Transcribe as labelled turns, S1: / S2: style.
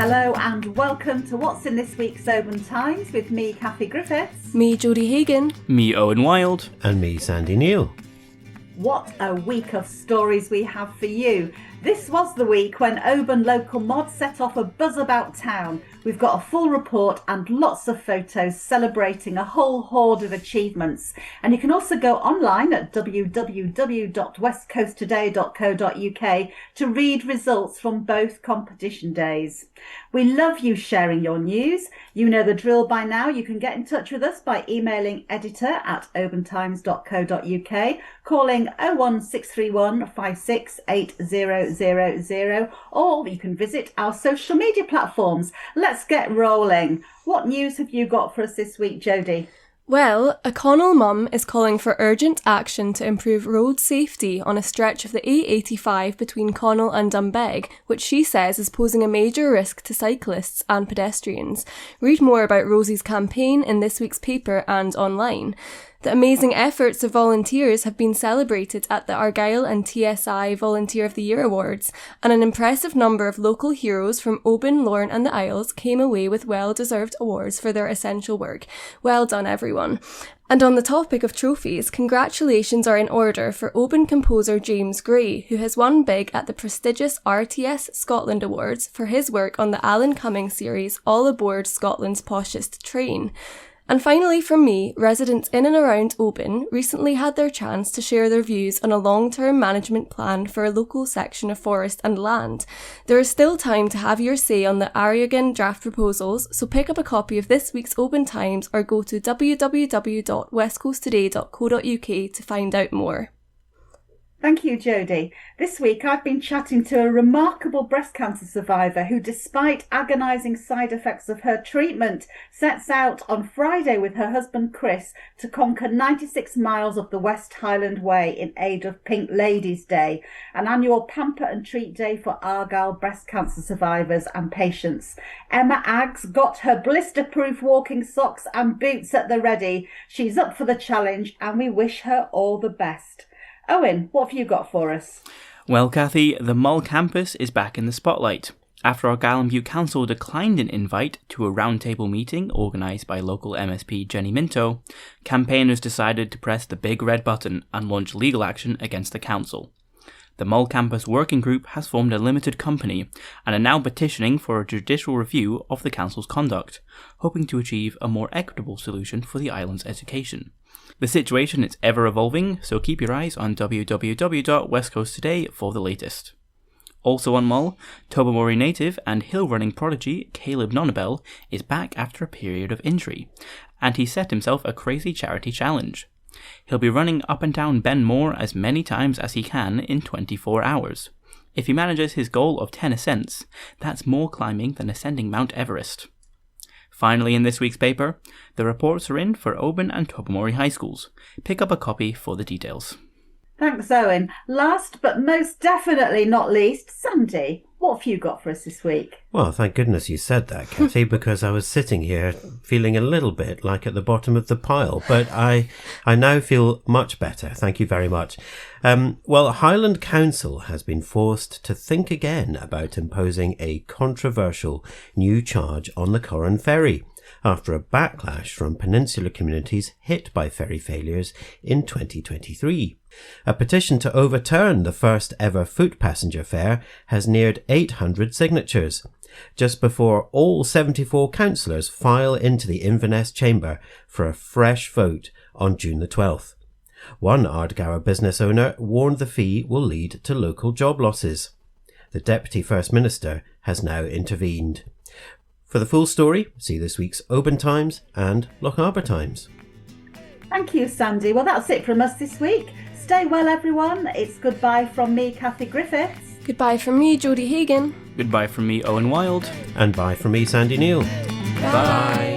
S1: Hello and welcome to What's in this week's Oban Times with me, Kathy Griffiths.
S2: Me, Jodie Hagan.
S3: Me, Owen Wild.
S4: And me, Sandy Neal.
S1: What a week of stories we have for you. This was the week when Oban Local Mòd set off a buzz about town. We've got a full report and lots of photos celebrating a whole horde of achievements. And you can also go online at www.westcoasttoday.co.uk to read results from both competition days. We love you sharing your news. You know the drill by now. You can get in touch with us by emailing editor@obantimes.co.uk, calling 01631 568000, or you can visit our social media platforms. Let's get rolling. What news have you got for us this week, Jodie?
S2: Well, a Connell mum is calling for urgent action to improve road safety on a stretch of the A85 between Connell and Dunbeg, which she says is posing a major risk to cyclists and pedestrians. Read more about Rosie's campaign in this week's paper and online. The amazing efforts of volunteers have been celebrated at the Argyll and TSI Volunteer of the Year Awards, and an impressive number of local heroes from Oban, Lorne and the Isles came away with well-deserved awards for their essential work. Well done, everyone. And on the topic of trophies, congratulations are in order for Oban composer James Gray, who has won big at the prestigious RTS Scotland Awards for his work on the Alan Cumming series All Aboard Scotland's Poshest Train. And finally from me, residents in and around Oban recently had their chance to share their views on a long-term management plan for a local section of forest and land. There is still time to have your say on the Argyll draft proposals, so pick up a copy of this week's Oban Times or go to www.westcoasttoday.co.uk to find out more.
S1: Thank you, Jodie. This week I've been chatting to a remarkable breast cancer survivor who, despite agonising side effects of her treatment, sets out on Friday with her husband Chris to conquer 96 miles of the West Highland Way in aid of Pink Ladies Day, an annual pamper and treat day for Argyll breast cancer survivors and patients. Emma Aggs got her blister-proof walking socks and boots at the ready. She's up for the challenge and we wish her all the best. Owen, what have you got for us?
S3: Well, Kathy, the Mull campus is back in the spotlight. After Argyll and Bute Council declined an invite to a roundtable meeting organised by local MSP Jenny Minto, campaigners decided to press the big red button and launch legal action against the council. The Mull campus working group has formed a limited company and are now petitioning for a judicial review of the council's conduct, hoping to achieve a more equitable solution for the island's education. The situation is ever evolving, so keep your eyes on www.westcoasttoday for the latest. Also on Mull, Tobermory native and hill running prodigy Caleb Nonabel is back after a period of injury, and he set himself a crazy charity challenge. He'll be running up and down Ben More as many times as he can in 24 hours. If he manages his goal of 10 ascents, that's more climbing than ascending Mount Everest. Finally, in this week's paper, the reports are in for Oban and Tobermory High Schools. Pick up a copy for the details.
S1: Thanks, Owen. Last but most definitely not least, Sandy, what have you got for us this week?
S4: Well, thank goodness you said that, Kathy, because I was sitting here feeling a little bit like at the bottom of the pile, but I now feel much better. Thank you very much. Well, Highland Council has been forced to think again about imposing a controversial new charge on the Corran Ferry after a backlash from peninsular communities hit by ferry failures in 2023. A petition to overturn the first ever foot passenger fare has neared 800 signatures, just before all 74 councillors file into the Inverness chamber for a fresh vote on June the 12th. One Ardgour business owner warned the fee will lead to local job losses. The Deputy First Minister has now intervened. For the full story, see this week's Oban Times and Lochaber Times.
S1: Thank you, Sandy. Well, that's it from us this week. Stay well, everyone. It's goodbye from me, Kathy Griffiths.
S2: Goodbye from me, Jodie Hagan.
S3: Goodbye from me, Owen Wild.
S4: And bye from me, Sandy Neal.
S2: Bye.